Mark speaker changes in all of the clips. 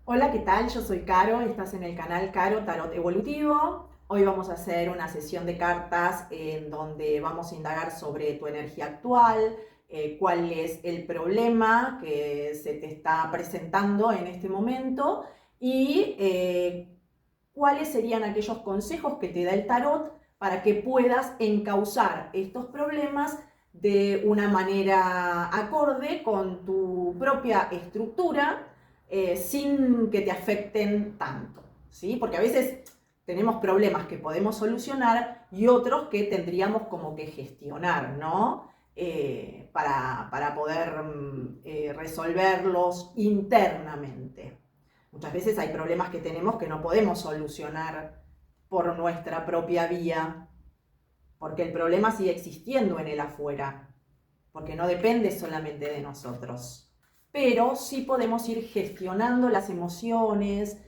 Speaker 1: Hola, ¿qué tal? Yo soy Caro, estás en el canal Caro Tarot Evolutivo. Hoy vamos a hacer una sesión de cartas en donde vamos a indagar sobre tu energía actual, cuál es el problema que se te está presentando en este momento y cuáles serían aquellos consejos que te da el tarot para que puedas encauzar estos problemas de una manera acorde con tu propia estructura, sin que te afecten tanto, ¿sí? Porque a veces tenemos problemas que podemos solucionar y otros que tendríamos como que gestionar, ¿no? Para poder resolverlos internamente. Muchas veces hay problemas que tenemos que no podemos solucionar por nuestra propia vía, porque el problema sigue existiendo en el afuera, porque no depende solamente de nosotros. Pero sí podemos ir gestionando las emociones,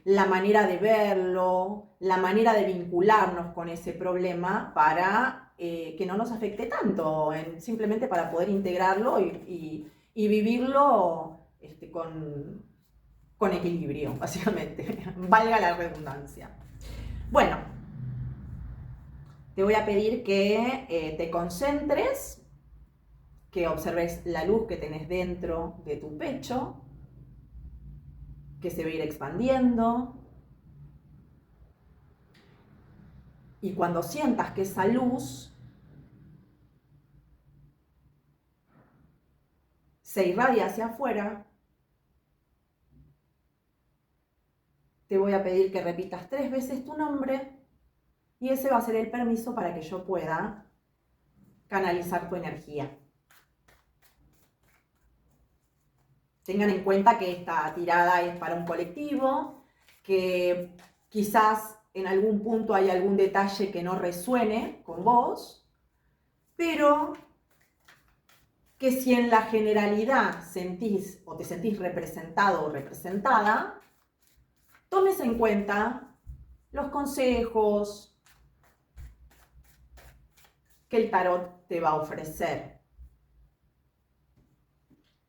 Speaker 1: la manera de verlo, la manera de vincularnos con ese problema para que no nos afecte tanto, simplemente para poder integrarlo y vivirlo con equilibrio, básicamente, valga la redundancia. Bueno, te voy a pedir que te concentres, que observes la luz que tenés dentro de tu pecho, que se va a ir expandiendo. Y cuando sientas que esa luz se irradia hacia afuera, te voy a pedir que repitas 3 veces tu nombre y ese va a ser el permiso para que yo pueda canalizar tu energía. Tengan en cuenta que esta tirada es para un colectivo, que quizás en algún punto hay algún detalle que no resuene con vos, pero que si en la generalidad sentís o te sentís representado o representada, tomes en cuenta los consejos que el tarot te va a ofrecer.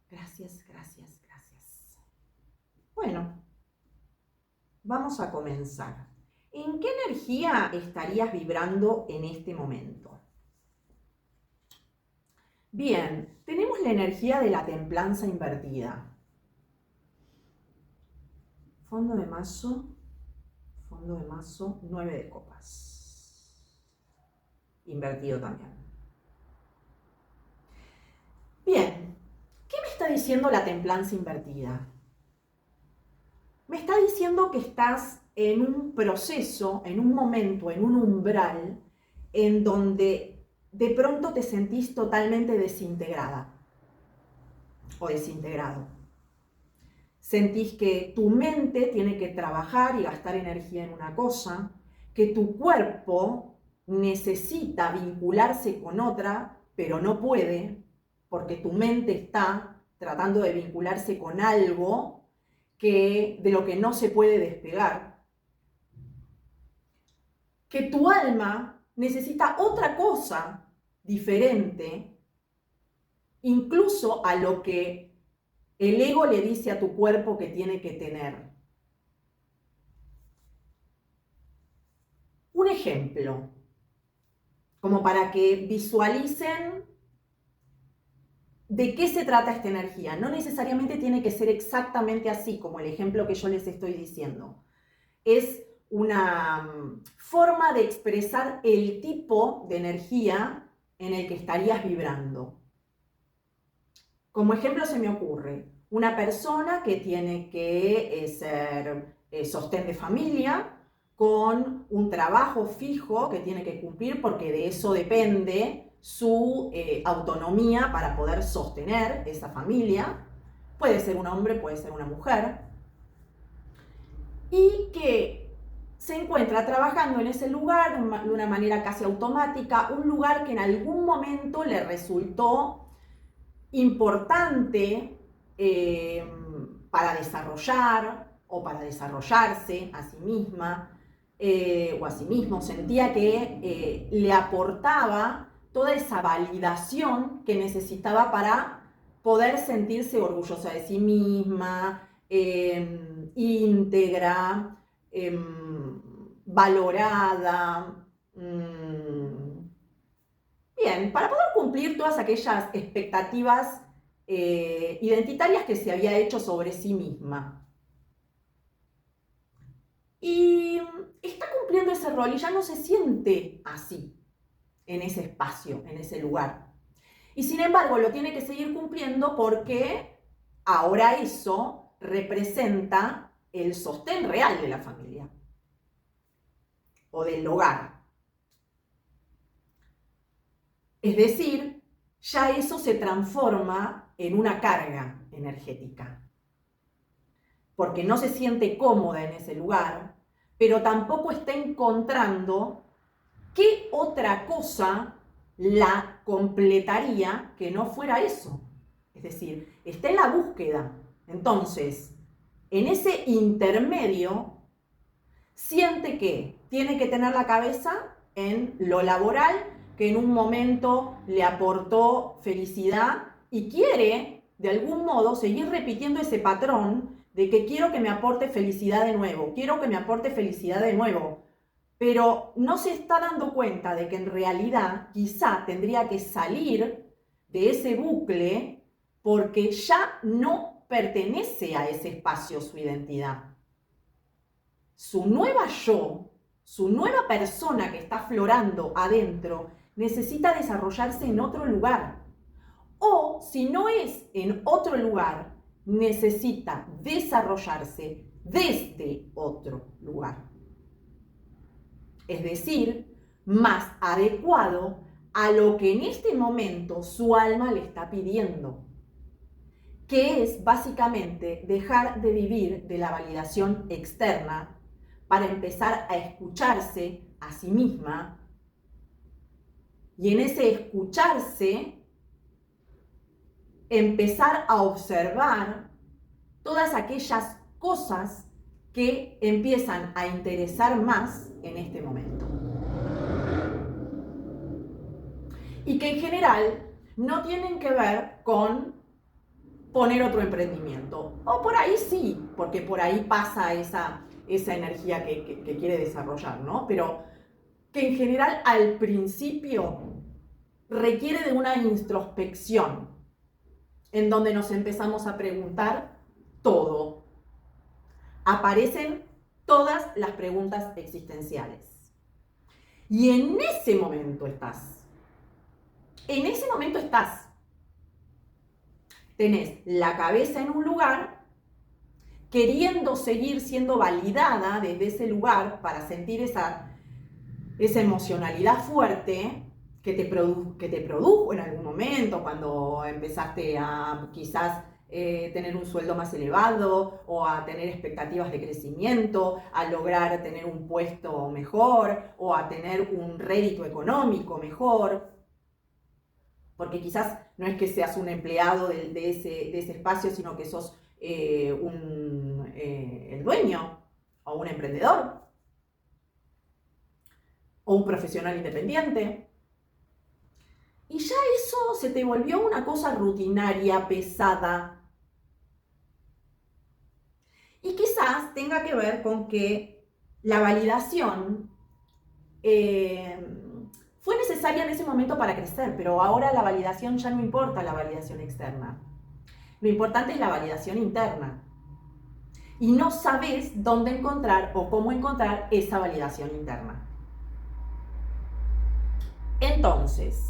Speaker 1: Gracias, gracias, gracias. Bueno, vamos a comenzar. ¿En qué energía estarías vibrando en este momento? Bien, tenemos la energía de la templanza invertida. Fondo de mazo, 9 de copas. Invertido también. Bien, ¿qué me está diciendo la templanza invertida? Me está diciendo que estás en un proceso, en un momento, en un umbral, en donde de pronto te sentís totalmente desintegrada o desintegrado. Sentís que tu mente tiene que trabajar y gastar energía en una cosa, que tu cuerpo necesita vincularse con otra, pero no puede, porque tu mente está tratando de vincularse con algo de lo que no se puede despegar. Que tu alma necesita otra cosa diferente, incluso a lo que el ego le dice a tu cuerpo que tiene que tener. Un ejemplo, como para que visualicen de qué se trata esta energía. No necesariamente tiene que ser exactamente así como el ejemplo que yo les estoy diciendo. Es una forma de expresar el tipo de energía en el que estarías vibrando. Como ejemplo se me ocurre una persona que tiene que ser sostén de familia, con un trabajo fijo que tiene que cumplir porque de eso depende su autonomía para poder sostener esa familia. Puede ser un hombre, puede ser una mujer. Y que se encuentra trabajando en ese lugar de una manera casi automática, un lugar que en algún momento le resultó importante para desarrollar o para desarrollarse a sí misma o a sí mismo. Sentía que le aportaba toda esa validación que necesitaba para poder sentirse orgullosa de sí misma, íntegra, valorada. Bien, para poder cumplir todas aquellas expectativas identitarias que se había hecho sobre sí misma. Y está cumpliendo ese rol y ya no se siente así, en ese espacio, en ese lugar. Y sin embargo lo tiene que seguir cumpliendo porque ahora eso representa el sostén real de la familia o del hogar. Es decir, ya eso se transforma en una carga energética, porque no se siente cómoda en ese lugar, pero tampoco está encontrando qué otra cosa la completaría que no fuera eso. Es decir, está en la búsqueda. Entonces, en ese intermedio, siente que tiene que tener la cabeza en lo laboral, que en un momento le aportó felicidad y quiere, de algún modo, seguir repitiendo ese patrón de que quiero que me aporte felicidad de nuevo, quiero que me aporte felicidad de nuevo, pero no se está dando cuenta de que en realidad quizá tendría que salir de ese bucle porque ya no pertenece a ese espacio su identidad. Su nueva yo, su nueva persona que está aflorando adentro, necesita desarrollarse en otro lugar. O si no es en otro lugar, necesita desarrollarse desde otro lugar. Es decir, más adecuado a lo que en este momento su alma le está pidiendo, que es básicamente dejar de vivir de la validación externa para empezar a escucharse a sí misma, y en ese escucharse empezar a observar todas aquellas cosas que empiezan a interesar más en este momento. Y que en general no tienen que ver con poner otro emprendimiento. O por ahí sí, porque por ahí pasa esa energía que quiere desarrollar, ¿no? Pero que en general al principio requiere de una introspección, en donde nos empezamos a preguntar todo. Aparecen todas las preguntas existenciales. Y en ese momento estás. En ese momento estás. Tenés la cabeza en un lugar, queriendo seguir siendo validada desde ese lugar para sentir esa emocionalidad fuerte que te produjo en algún momento cuando empezaste a quizás tener un sueldo más elevado o a tener expectativas de crecimiento, a lograr tener un puesto mejor o a tener un rédito económico mejor. Porque quizás no es que seas un empleado de ese espacio, sino que sos el dueño o un emprendedor o un profesional independiente. Y ya eso se te volvió una cosa rutinaria, pesada. Y quizás tenga que ver con que la validación fue necesaria en ese momento para crecer, pero ahora la validación ya no importa, la validación externa. Lo importante es la validación interna. Y no sabes dónde encontrar o cómo encontrar esa validación interna. Entonces,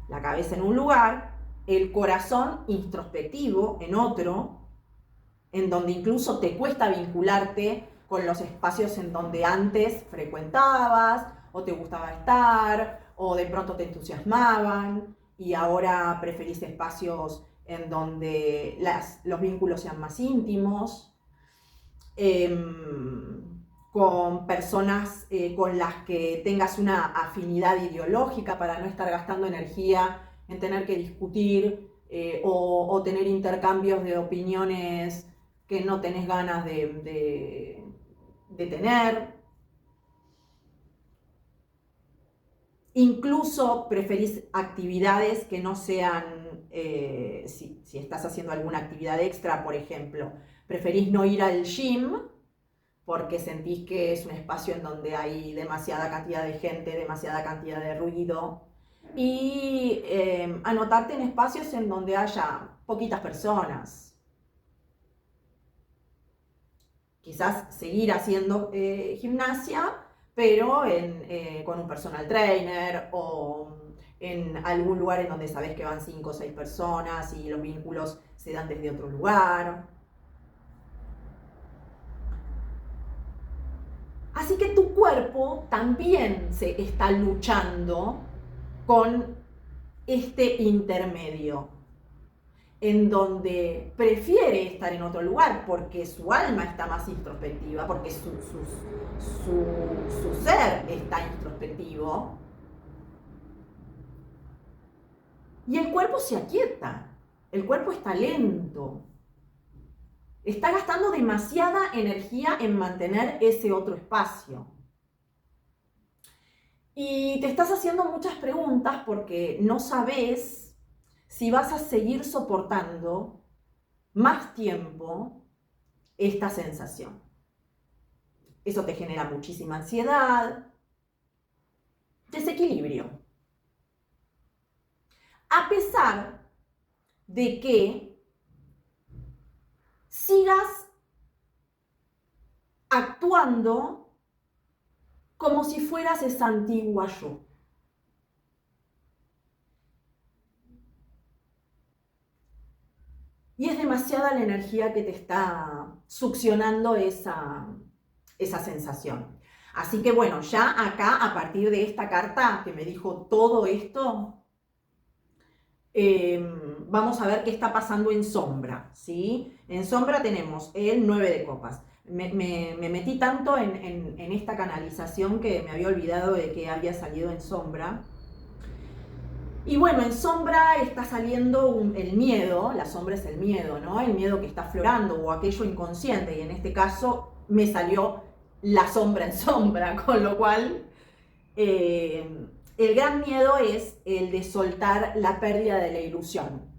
Speaker 1: la cabeza en un lugar, el corazón introspectivo en otro, en donde incluso te cuesta vincularte con los espacios en donde antes frecuentabas o te gustaba estar o de pronto te entusiasmaban y ahora preferís espacios en donde los vínculos sean más íntimos, con personas con las que tengas una afinidad ideológica para no estar gastando energía en tener que discutir o tener intercambios de opiniones que no tenés ganas de tener. Incluso preferís actividades que no sean si estás haciendo alguna actividad extra, por ejemplo, preferís no ir al gym porque sentís que es un espacio en donde hay demasiada cantidad de gente, demasiada cantidad de ruido, y anotarte en espacios en donde haya poquitas personas. Quizás seguir haciendo gimnasia, pero con un personal trainer o en algún lugar en donde sabes que van 5 o 6 personas y los vínculos se dan desde otro lugar. Así que tu cuerpo también se está luchando con este intermedio, en donde prefiere estar en otro lugar porque su alma está más introspectiva, porque su ser está introspectivo, y el cuerpo se aquieta, el cuerpo está lento, está gastando demasiada energía en mantener ese otro espacio. Y te estás haciendo muchas preguntas porque no sabes si vas a seguir soportando más tiempo esta sensación. Eso te genera muchísima ansiedad, desequilibrio. A pesar de que sigas actuando como si fueras esa antigua yo. Y es demasiada la energía que te está succionando esa sensación. Así que bueno, ya acá, a partir de esta carta que me dijo todo esto, vamos a ver qué está pasando en sombra, ¿sí? En sombra tenemos el 9 de copas. Me metí tanto en esta canalización que me había olvidado de que había salido en sombra. Y bueno, en sombra está saliendo el miedo, la sombra es el miedo, ¿no? El miedo que está aflorando o aquello inconsciente, y en este caso me salió la sombra en sombra, con lo cual el gran miedo es el de soltar la pérdida de la ilusión.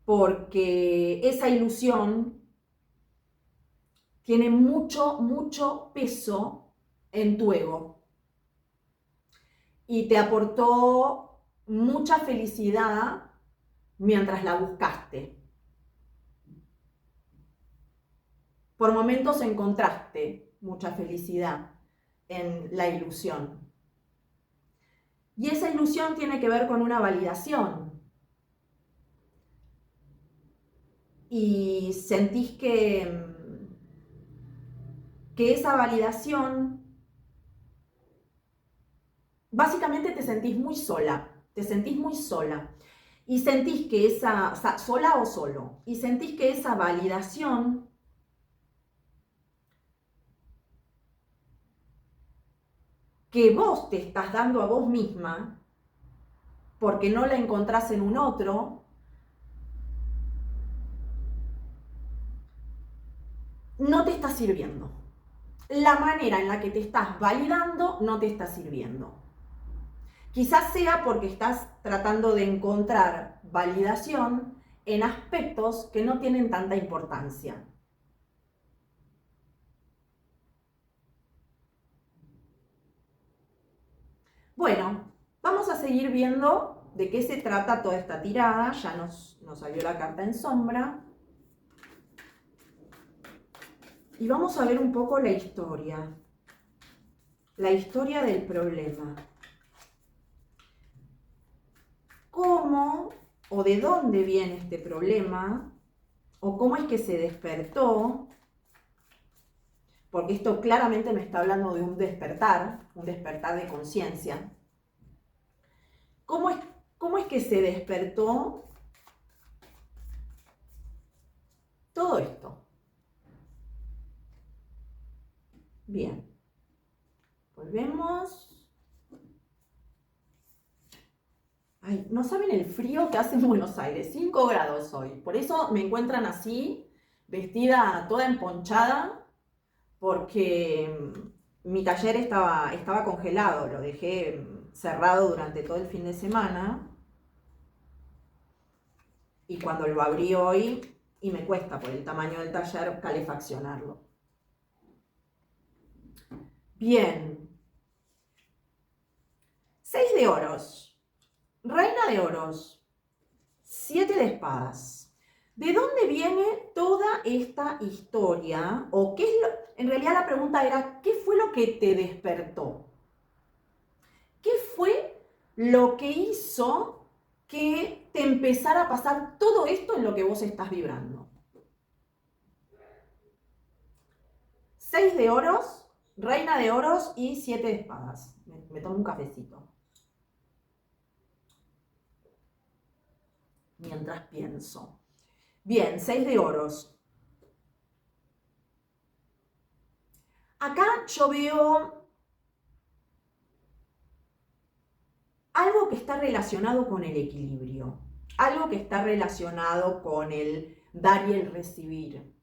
Speaker 1: Porque esa ilusión tiene mucho, mucho peso en tu ego y te aportó mucha felicidad mientras la buscaste. Por momentos encontraste mucha felicidad en la ilusión. Y esa ilusión tiene que ver con una validación. Y sentís que esa validación, básicamente te sentís muy sola, y sentís que sola o solo, y sentís que esa validación que vos te estás dando a vos misma, porque no la encontrás en un otro, no te está sirviendo. La manera en la que te estás validando no te está sirviendo. Quizás sea porque estás tratando de encontrar validación en aspectos que no tienen tanta importancia. Bueno, vamos a seguir viendo de qué se trata toda esta tirada. Ya nos salió la carta en sombra. Y vamos a ver un poco la historia del problema. ¿Cómo o de dónde viene este problema? ¿O cómo es que se despertó? Porque esto claramente me está hablando de un despertar de conciencia. ¿Cómo es que se despertó todo esto? Bien, volvemos. Ay, no saben el frío que hace en Buenos Aires, 5 grados hoy. Por eso me encuentran así, vestida toda emponchada, porque mi taller estaba congelado, lo dejé cerrado durante todo el fin de semana. Y cuando lo abrí hoy, y me cuesta por el tamaño del taller calefaccionarlo. Bien. 6 de oros. Reina de oros. 7 de espadas. ¿De dónde viene toda esta historia? O qué es en realidad la pregunta era, ¿qué fue lo que te despertó? ¿Qué fue lo que hizo que te empezara a pasar todo esto en lo que vos estás vibrando? 6 de oros, reina de oros y 7 de espadas. Me tomo un cafecito mientras pienso. Bien, 6 de oros. Acá yo veo algo que está relacionado con el equilibrio, algo que está relacionado con el dar y el recibir,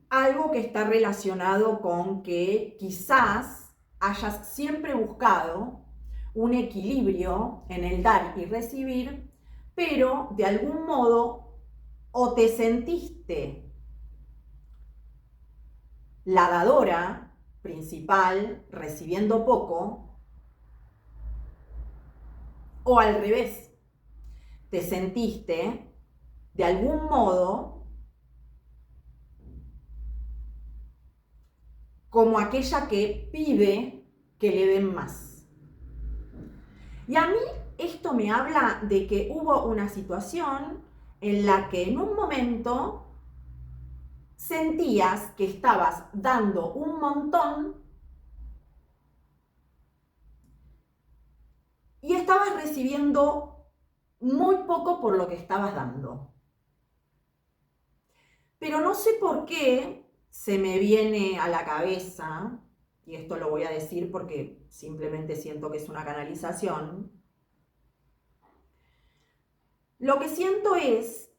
Speaker 1: algo que está relacionado con que quizás hayas siempre buscado un equilibrio en el dar y recibir, pero de algún modo o te sentiste la dadora principal recibiendo poco, o al revés, te sentiste de algún modo como aquella que pide que le den más. Y a mí esto me habla de que hubo una situación en la que en un momento sentías que estabas dando un montón y estabas recibiendo muy poco por lo que estabas dando. Pero no sé por qué se me viene a la cabeza, y esto lo voy a decir porque simplemente siento que es una canalización, lo que siento es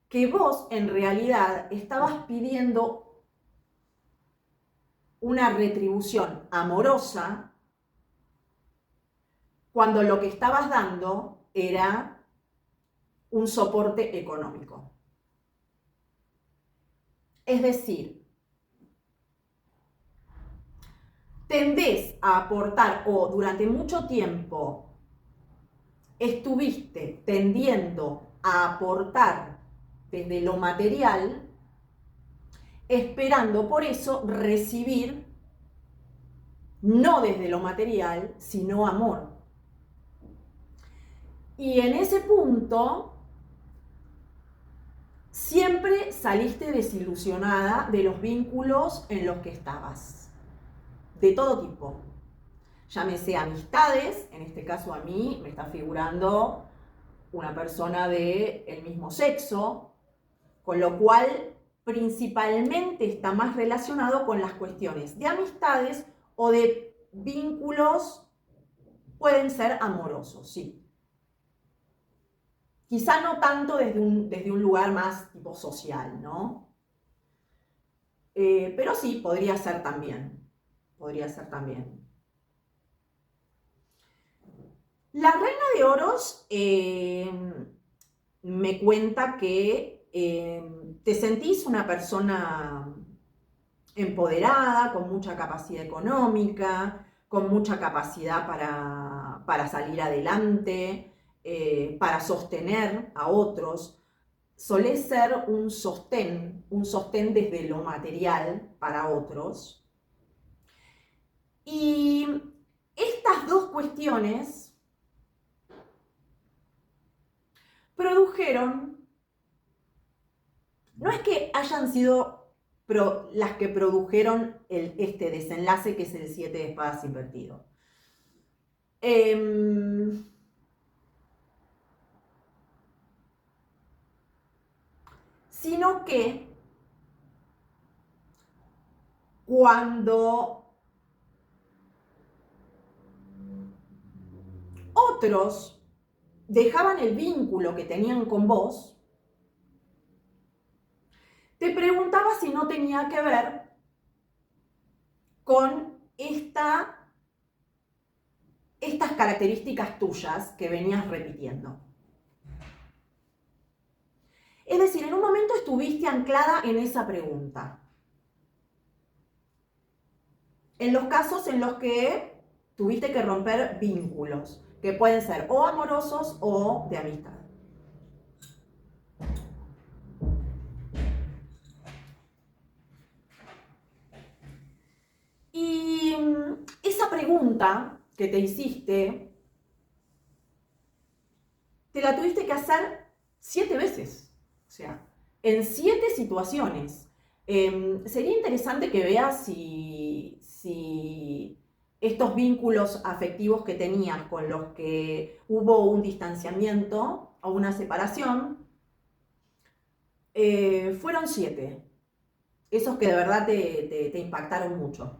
Speaker 1: que vos en realidad estabas pidiendo una retribución amorosa cuando lo que estabas dando era un soporte económico. Es decir, tendés a aportar o durante mucho tiempo estuviste tendiendo a aportar desde lo material, esperando por eso recibir no desde lo material, sino amor. Y en ese punto siempre saliste desilusionada de los vínculos en los que estabas, de todo tipo. Llámese amistades, en este caso a mí me está figurando una persona del mismo sexo, con lo cual principalmente está más relacionado con las cuestiones de amistades o de vínculos, pueden ser amorosos, sí. Quizá no tanto desde un lugar más tipo social, ¿no? Pero sí, podría ser también. Podría ser también. La reina de oros me cuenta que te sentís una persona empoderada, con mucha capacidad económica, con mucha capacidad para salir adelante, para sostener a otros. Solés ser un sostén desde lo material para otros. Y estas dos cuestiones produjeron, no es que hayan sido las que produjeron este desenlace que es el 7 de espadas invertido. Sino que cuando otros dejaban el vínculo que tenían con vos, te preguntabas si no tenía que ver con estas características tuyas que venías repitiendo. Es decir, en un momento estuviste anclada en esa pregunta. En los casos en los que tuviste que romper vínculos, que pueden ser o amorosos o de amistad. Y esa pregunta que te hiciste, te la tuviste que hacer 7 veces, o sea, en 7 situaciones. Sería interesante que veas si estos vínculos afectivos que tenías con los que hubo un distanciamiento o una separación, fueron 7, esos que de verdad te impactaron mucho.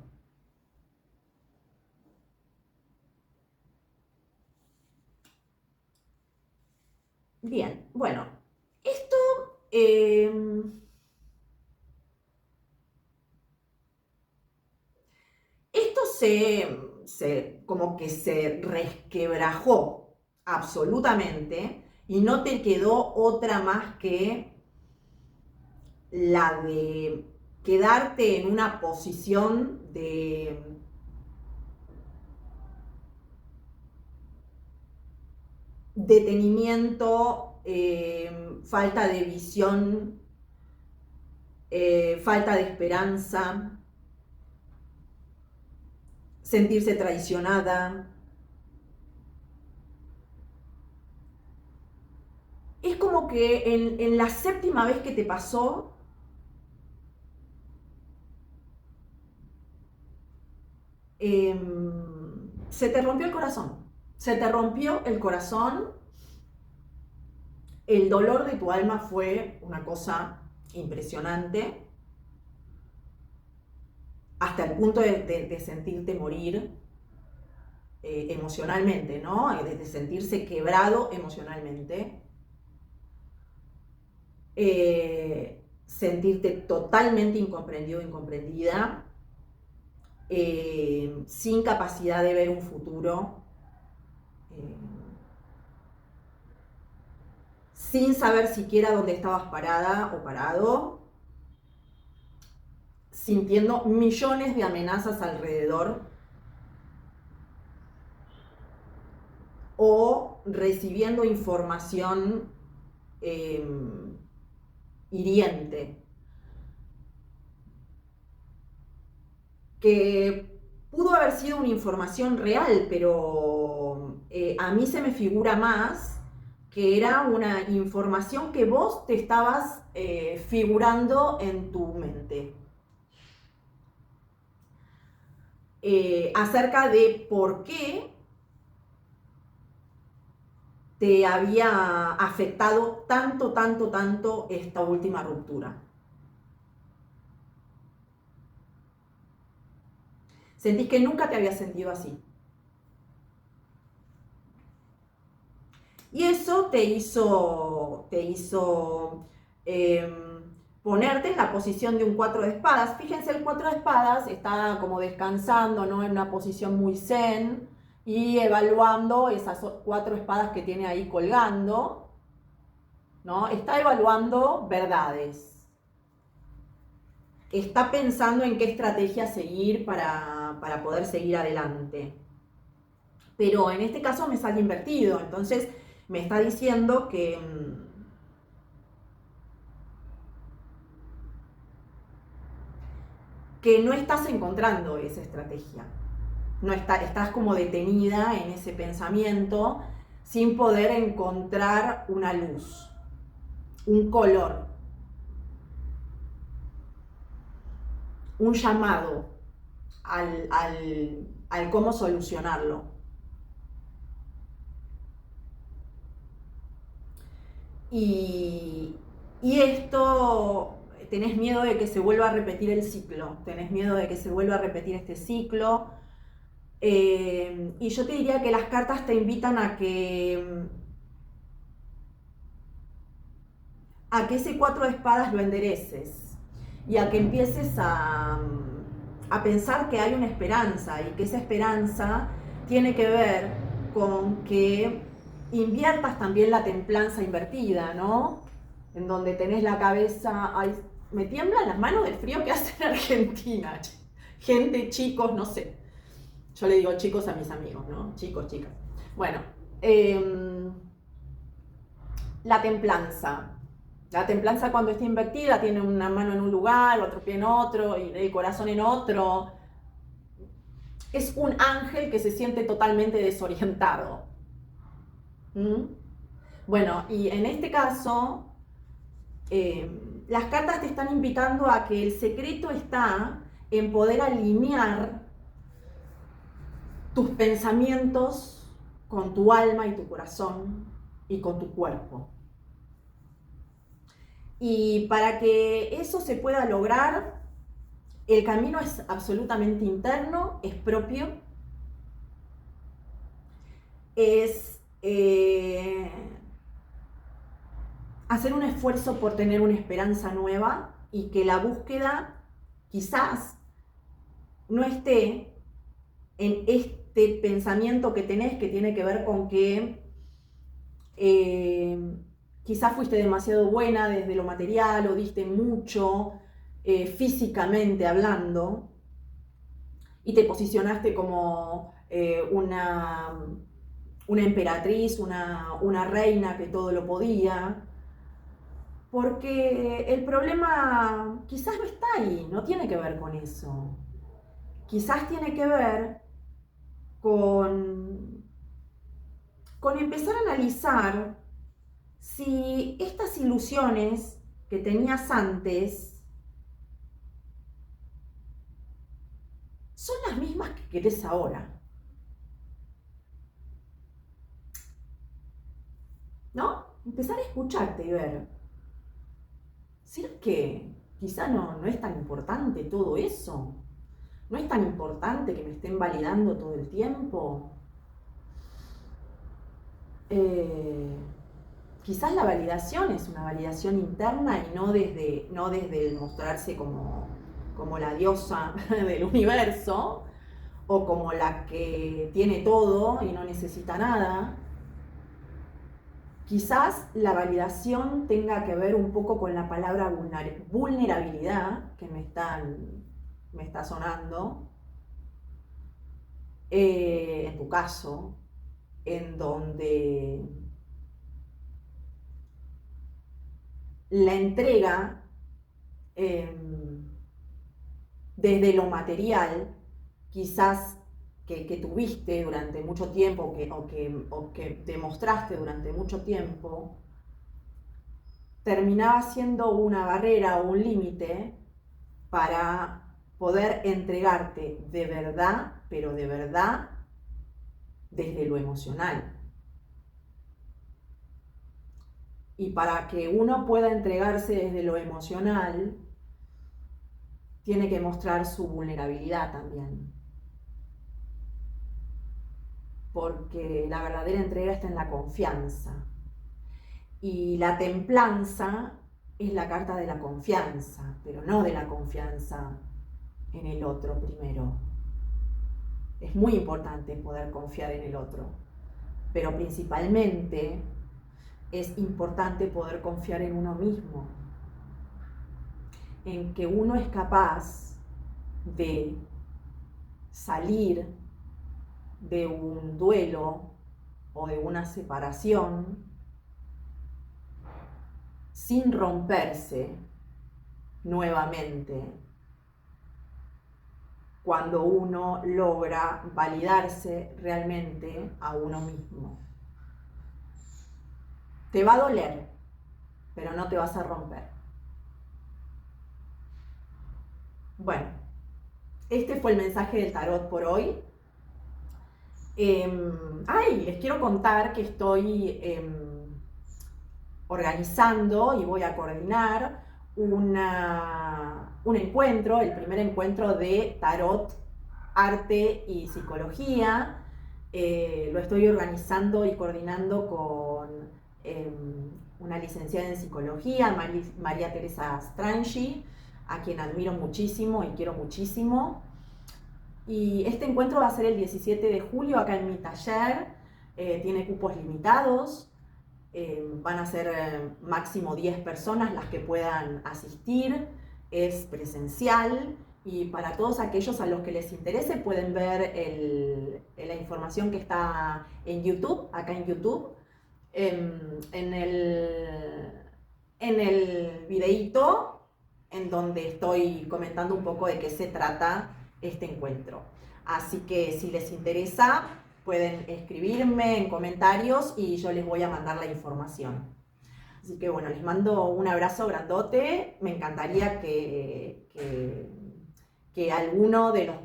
Speaker 1: Bien, bueno, esto como que se resquebrajó absolutamente y no te quedó otra más que la de quedarte en una posición de detenimiento, falta de visión, falta de esperanza, sentirse traicionada. Es como que en la 7ª vez que te pasó, se te rompió el corazón. Se te rompió el corazón. El dolor de tu alma fue una cosa impresionante, hasta el punto de sentirte morir emocionalmente, ¿no? De sentirse quebrado emocionalmente. Sentirte totalmente incomprendido, incomprendida, sin capacidad de ver un futuro, sin saber siquiera dónde estabas parada o parado, sintiendo millones de amenazas alrededor o recibiendo información hiriente, que pudo haber sido una información real, pero a mí se me figura más que era una información que vos te estabas figurando en tu mente. Acerca de por qué te había afectado tanto esta última ruptura. Sentís que nunca te habías sentido así. Y eso te hizo ponerte en la posición de un 4 de espadas. Fíjense, el 4 de espadas está como descansando, ¿no? En una posición muy zen y evaluando esas 4 espadas que tiene ahí colgando, ¿no? Está evaluando verdades. Está pensando en qué estrategia seguir para poder seguir adelante. Pero en este caso me sale invertido, entonces me está diciendo que no estás encontrando esa estrategia. No estás como detenida en ese pensamiento sin poder encontrar una luz, un color, un llamado al cómo solucionarlo. Y esto, tenés miedo de que se vuelva a repetir el ciclo, tenés miedo de que se vuelva a repetir este ciclo. Y yo te diría que las cartas te invitan a que ese 4 de espadas lo endereces y a que empieces a a pensar que hay una esperanza y que esa esperanza tiene que ver con que inviertas también la templanza invertida, ¿no? En donde tenés la cabeza, ay, me tiemblan las manos del frío que hace en Argentina. Gente, chicos, no sé. Yo le digo chicos a mis amigos, ¿no? Chicos, chicas. Bueno, la templanza. La templanza cuando está invertida tiene una mano en un lugar, otro pie en otro y el corazón en otro. Es un ángel que se siente totalmente desorientado. ¿Mm? Bueno, y en este caso, las cartas te están invitando a que el secreto está en poder alinear tus pensamientos con tu alma y tu corazón y con tu cuerpo. Y para que eso se pueda lograr, el camino es absolutamente interno, es propio, es hacer un esfuerzo por tener una esperanza nueva y que la búsqueda quizás no esté en este pensamiento que tenés que tiene que ver con que quizás fuiste demasiado buena desde lo material o diste mucho físicamente hablando y te posicionaste como una emperatriz, una reina que todo lo podía, porque el problema quizás no está ahí, no tiene que ver con eso. Quizás tiene que ver con empezar a analizar si estas ilusiones que tenías antes son las mismas que querés ahora. ¿No? Empezar a escucharte y ver. ¿Será que quizá no es tan importante todo eso? ¿No es tan importante que me estén validando todo el tiempo? Quizás la validación es una validación interna y no desde el mostrarse como la diosa del universo o como la que tiene todo y no necesita nada. Quizás la validación tenga que ver un poco con la palabra vulnerabilidad que me está sonando, en tu caso, en donde la entrega desde lo material, quizás que tuviste durante mucho tiempo o que demostraste durante mucho tiempo, terminaba siendo una barrera o un límite para poder entregarte de verdad, pero de verdad, desde lo emocional. Y para que uno pueda entregarse desde lo emocional, tiene que mostrar su vulnerabilidad también. Porque la verdadera entrega está en la confianza. Y la templanza es la carta de la confianza, pero no de la confianza en el otro primero. Es muy importante poder confiar en el otro, pero principalmente es importante poder confiar en uno mismo, en que uno es capaz de salir de un duelo o de una separación sin romperse nuevamente cuando uno logra validarse realmente a uno mismo. Te va a doler, pero no te vas a romper. Bueno, este fue el mensaje del tarot por hoy. Les quiero contar que estoy organizando y voy a coordinar un encuentro, el primer encuentro de tarot, arte y psicología. Lo estoy organizando y coordinando con una licenciada en psicología, María Teresa Strangi, a quien admiro muchísimo y quiero muchísimo. Y este encuentro va a ser el 17 de julio acá en mi taller. Tiene cupos limitados. Van a ser máximo 10 personas las que puedan asistir. Es presencial. Y para todos aquellos a los que les interese pueden ver la información que está en YouTube, acá en YouTube. En el videíto en donde estoy comentando un poco de qué se trata este encuentro. Así que si les interesa, pueden escribirme en comentarios y yo les voy a mandar la información. Así que bueno, les mando un abrazo grandote. Me encantaría que alguno de los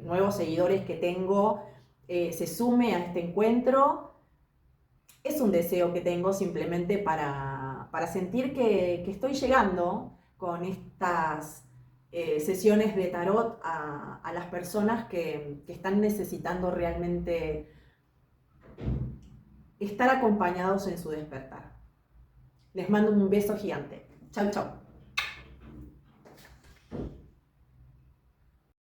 Speaker 1: nuevos seguidores que tengo se sume a este encuentro. Es un deseo que tengo simplemente para sentir que estoy llegando con estas sesiones de tarot a las personas que están necesitando realmente estar acompañados en su despertar. Les mando un beso gigante. Chau, chau.